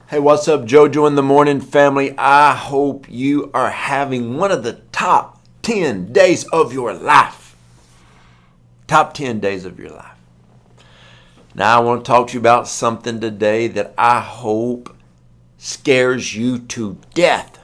Hey, what's up, Joe Joe in the morning, family? I hope you are having one of the top 10 days of your life. Top 10 days of your life. Now, I want to talk to you about something today that I hope scares you to death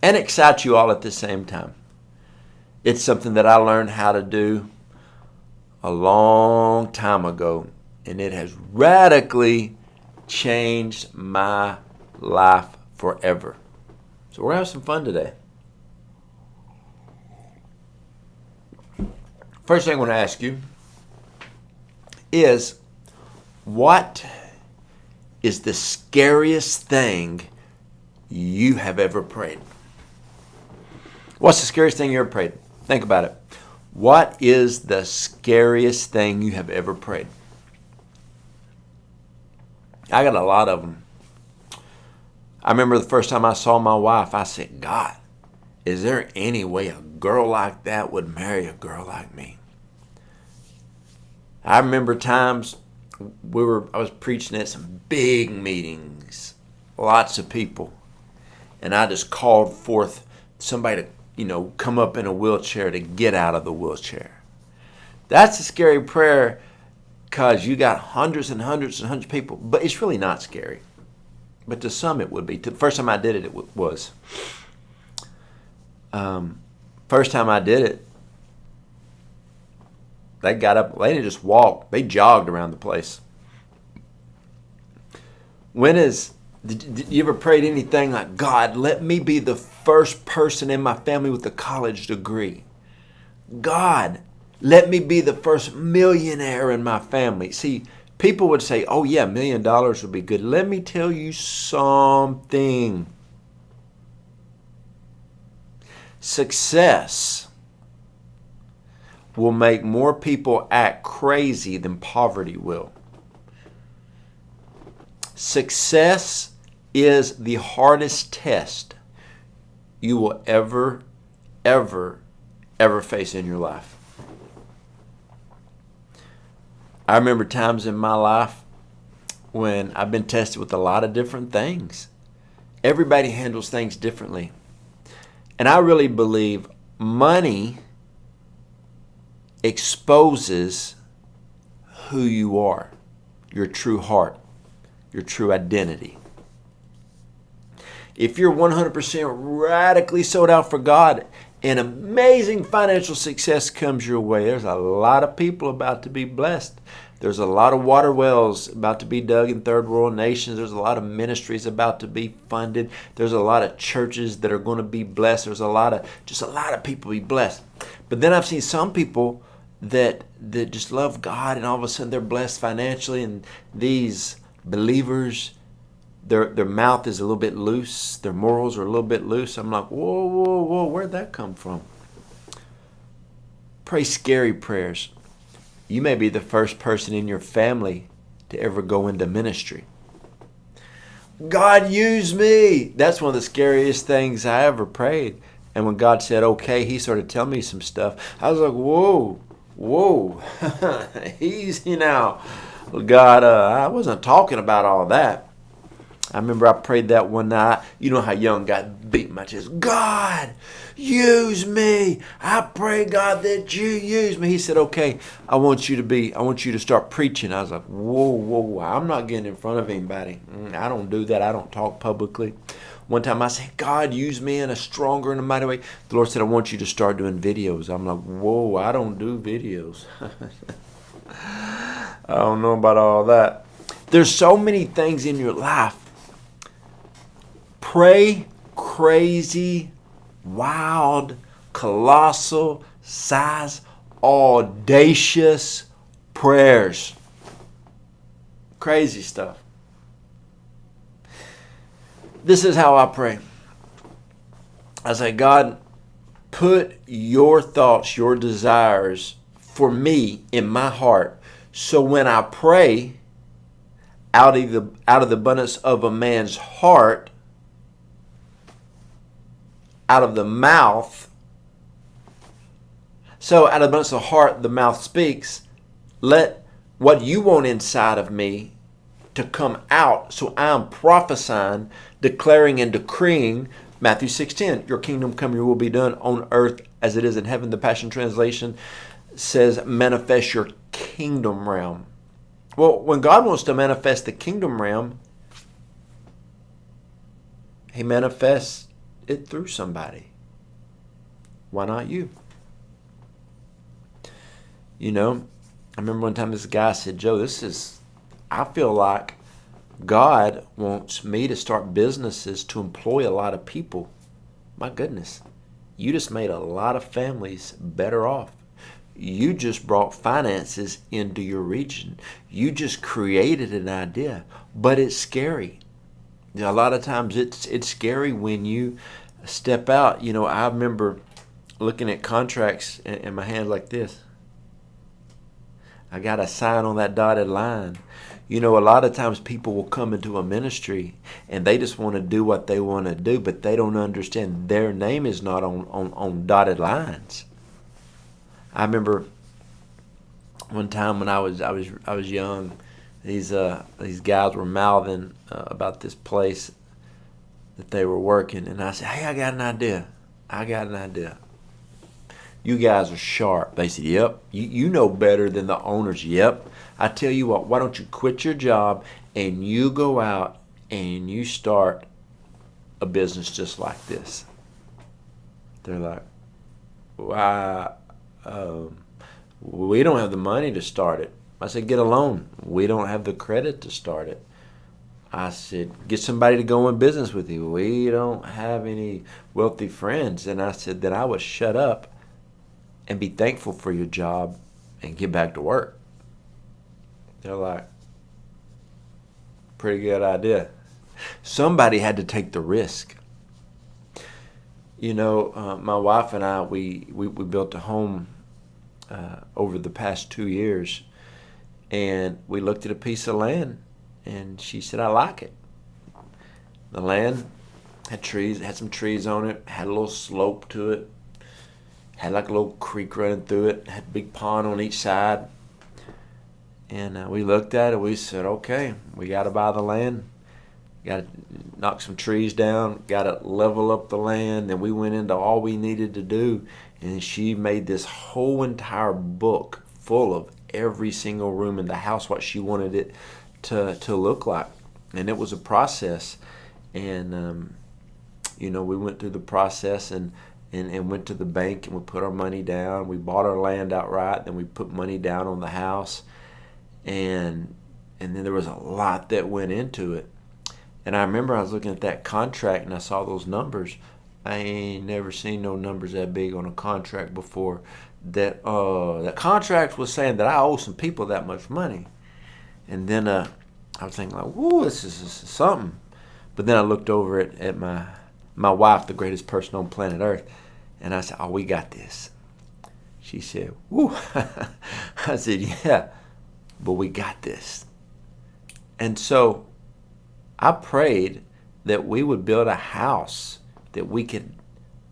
and excites you all at the same time. It's something that I learned how to do a long time ago, and it has radically changed my life forever. So we're going to have some fun today. First thing I want to ask you is, what is the scariest thing you have ever prayed? What's the scariest thing you ever prayed? Think about it. What is the scariest thing you have ever prayed? I got a lot of them. I remember the first time I saw my wife, I said, God, is there any way a girl like that would marry a girl like me? I remember times I was preaching at some big meetings, lots of people, and I just called forth somebody to, come up in a wheelchair to get out of the wheelchair. That's a scary prayer, because you got hundreds and hundreds and hundreds of people, but it's really not scary. But to some it would be. The first time I did it, it was. First time I did it, they got up, they didn't just walk, they jogged around the place. Did you ever prayed anything like, God, let me be the first person in my family with a college degree? God, let me be the first millionaire in my family. See, people would say, oh yeah, $1 million would be good. Let me tell you something. Success will make more people act crazy than poverty will. Success is the hardest test you will ever face in your life. I remember times in my life when I've been tested with a lot of different things. Everybody handles things differently. And I really believe money exposes who you are, your true heart, your true identity. If you're 100% radically sold out for God and amazing financial success comes your way, there's a lot of people about to be blessed. There's a lot of water wells about to be dug in third world nations. There's a lot of ministries about to be funded. There's a lot of churches that are going to be blessed. There's a lot of people be blessed. But then I've seen some people that just love God, and all of a sudden they're blessed financially, and these believers, their mouth is a little bit loose. Their morals are a little bit loose. I'm like, whoa, where'd that come from? Pray scary prayers. You may be the first person in your family to ever go into ministry. God, use me. That's one of the scariest things I ever prayed. And when God said, okay, he started telling me some stuff. I was like, whoa, easy now. God, I wasn't talking about all that. I remember I prayed that one night. You know how young God beat my chest. God, use me. I pray, God, that you use me. He said, okay, I want you to start preaching. I was like, whoa, I'm not getting in front of anybody. I don't do that. I don't talk publicly. One time I said, God, use me in a stronger and a mighty way. The Lord said, I want you to start doing videos. I'm like, whoa, I don't do videos. I don't know about all that. There's so many things in your life. Pray crazy, wild, colossal, size, audacious prayers. Crazy stuff. This is how I pray. I say, God, put your thoughts, your desires for me in my heart. So when I pray, out of the abundance of a man's heart, out of the mouth. So out of the abundance of the heart, the mouth speaks. Let what you want inside of me to come out. So I'm prophesying, declaring and decreeing Matthew 6:10, your kingdom come, your will be done on earth as it is in heaven. The Passion Translation says, manifest your kingdom realm. Well, when God wants to manifest the kingdom realm, he manifests it through somebody. Why not you? You know, I remember one time this guy said, Joe, I feel like God wants me to start businesses to employ a lot of people. My goodness, you just made a lot of families better off. You just brought finances into your region. You just created an idea, but it's scary. A lot of times it's scary when you step out. You know, I remember looking at contracts in my hand like this. I got a sign on that dotted line. You know, a lot of times people will come into a ministry and they just want to do what they want to do, but they don't understand their name is not on dotted lines. I remember one time when I was young, these guys were mouthing about this place that they were working, and I said, "Hey, I got an idea. You guys are sharp." They said, "Yep, you know better than the owners." "Yep. I tell you what, why don't you quit your job and you go out and you start a business just like this?" They're like, "Why? We don't have the money to start it." I said, "Get a loan." "We don't have the credit to start it." I said, "Get somebody to go in business with you." "We don't have any wealthy friends." And I said that I would shut up and be thankful for your job and get back to work. They're like, pretty good idea. Somebody had to take the risk. You know, my wife and I, we built a home over the past 2 years, and we looked at a piece of land, and she said, "I like it." The land had trees, had some trees on it, had a little slope to it, had like a little creek running through it, had a big pond on each side. And we looked at it, we said, okay, we got to buy the land, got to knock some trees down, got to level up the land. And we went into all we needed to do, and she made this whole entire book full of every single room in the house, what she wanted it to look like. And it was a process. And, you know, we went through the process and went to the bank, and we put our money down. We bought our land outright, then we put money down on the house. And then there was a lot that went into it. And I remember I was looking at that contract and I saw those numbers. I ain't never seen no numbers that big on a contract before. That contract was saying that I owe some people that much money. And then I was thinking like, whoa, this is something. But then I looked over at my wife, the greatest person on planet Earth, and I said, "Oh, we got this." She said, "Woo." I said, "Yeah, but we got this." And so I prayed that we would build a house that we could,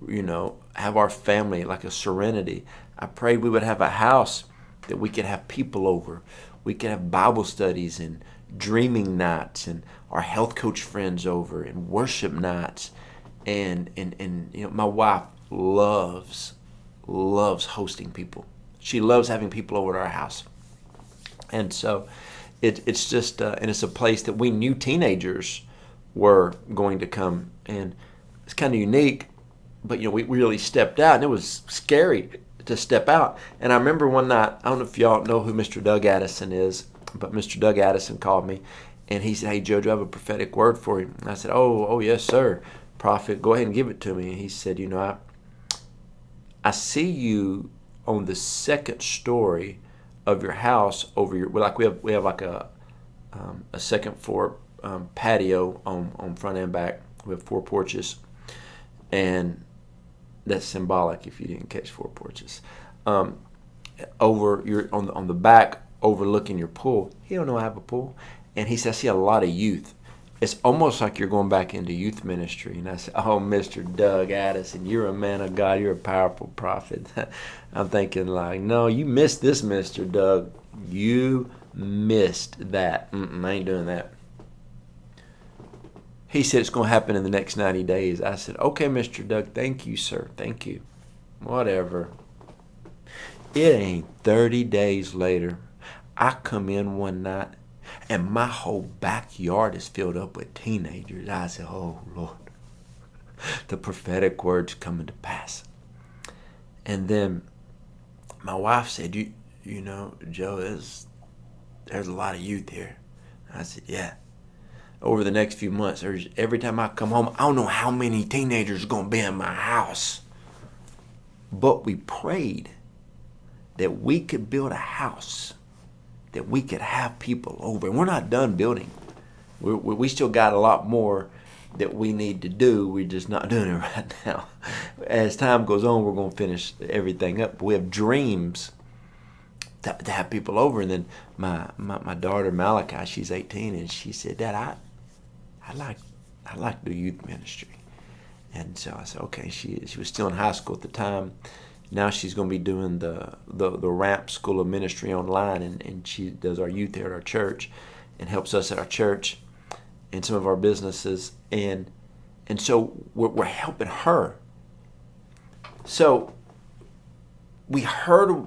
you know, have our family like a serenity. I prayed we would have a house that we could have people over. We could have Bible studies and dreaming nights and our health coach friends over and worship nights. And you know, my wife loves hosting people. She loves having people over at our house. And so it's just, and it's a place that we knew teenagers were going to come. And it's kind of unique, but, you know, we really stepped out, and it was scary to step out. And I remember one night, I don't know if y'all know who Mr. Doug Addison is, but Mr. Doug Addison called me, and he said, "Hey, Joe, I have a prophetic word for you." And I said, oh, yes, sir. Prophet, go ahead and give it to me. And he said, "You know, I see you on the second story of your house over your, like we have like a second floor patio on front and back. We have 4 porches, and that's symbolic if you didn't catch 4 porches. Over your on the back overlooking your pool." He don't know I have a pool. And he said, "I see a lot of youth. It's almost like you're going back into youth ministry." And I said, "Oh, Mr. Doug Addison, you're a man of God. You're a powerful prophet." I'm thinking like, no, you missed this, Mr. Doug. You missed that. I ain't doing that. He said, it's going to happen in the next 90 days. I said, okay, Mr. Doug, thank you, sir. Thank you. Whatever. It ain't 30 days later. I come in one night, and my whole backyard is filled up with teenagers. I said, oh, Lord. The prophetic words coming to pass. And then my wife said, you know, Joe, there's a lot of youth here. I said, yeah. Over the next few months, every time I come home, I don't know how many teenagers are going to be in my house. But we prayed that we could build a house, that we could have people over. And we're not done building. We still got a lot more that we need to do. We're just not doing it right now. As time goes on, we're going to finish everything up. But we have dreams to have people over. And then my daughter Malachi, she's 18, and she said, Dad, I'd like to do youth ministry. And so I said, okay. She was still in high school at the time. Now she's going to be doing the RAMP School of Ministry online, and she does our youth here at our church and helps us at our church and some of our businesses. And so we're helping her. So we heard a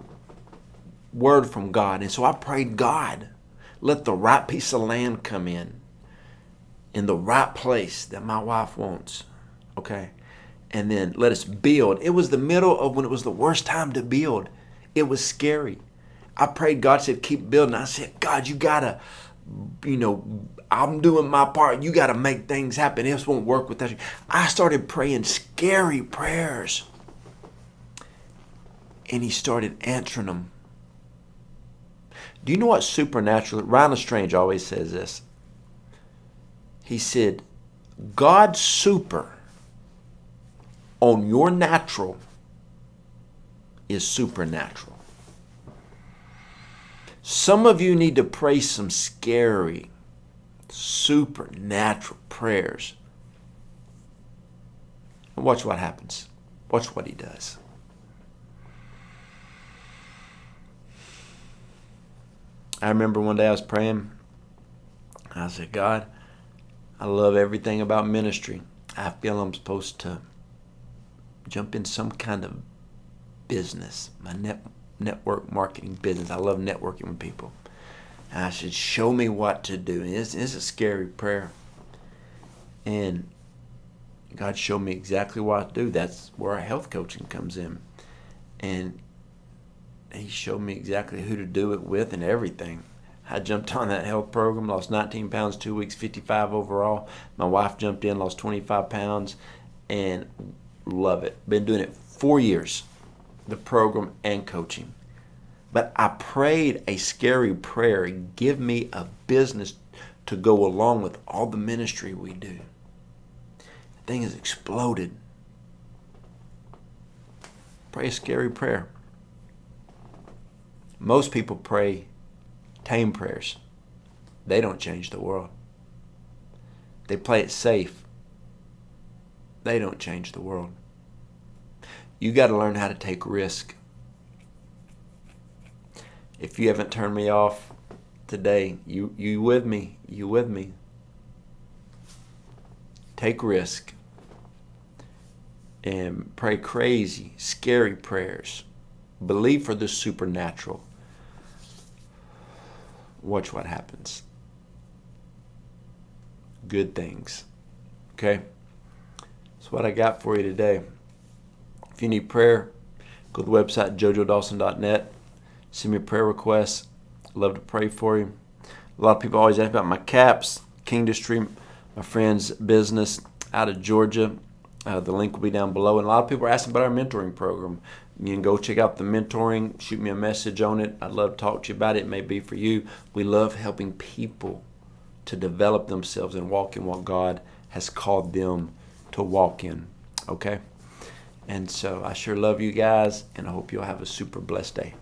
word from God, and so I prayed, God, let the right piece of land come in the right place that my wife wants, okay? And then let us build. It was the middle of when it was the worst time to build. It was scary. I prayed, God said, keep building. I said, God, you gotta, I'm doing my part. You gotta make things happen. This won't work without you. I started praying scary prayers. And he started answering them. Do you know what supernatural? Ryan Lestrange always says this. He said, God's super on your natural is supernatural. Some of you need to pray some scary, supernatural prayers. And watch what happens. Watch what he does. I remember one day I was praying. I said, God, I love everything about ministry. I feel I'm supposed to jump in some kind of business, my network marketing business. I love networking with people. And I said, show me what to do. And it's a scary prayer. And God showed me exactly what to do. That's where our health coaching comes in. And he showed me exactly who to do it with and everything. I jumped on that health program, lost 19 pounds, 2 weeks, 55 overall. My wife jumped in, lost 25 pounds, and love it. Been doing it 4 years, the program and coaching. But I prayed a scary prayer, give me a business to go along with all the ministry we do. The thing has exploded. Pray a scary prayer. Most people pray tame prayers. They don't change the world. They play it safe. They don't change the world. You got to learn how to take risk. If you haven't turned me off today, you with me? You with me? Take risk. And pray crazy, scary prayers. Believe for the supernatural. Watch what happens. Good things. Okay? That's what I got for you today. If you need prayer, go to the website, joejoedawson.net. Send me a prayer request. I'd love to pray for you. A lot of people always ask about my caps, Industry, my friend's business out of Georgia. The link will be down below. And a lot of people are asking about our mentoring program. You can go check out the mentoring, shoot me a message on it. I'd love to talk to you about it. It may be for you. We love helping people to develop themselves and walk in what God has called them to walk in. Okay? And so I sure love you guys, and I hope you'll have a super blessed day.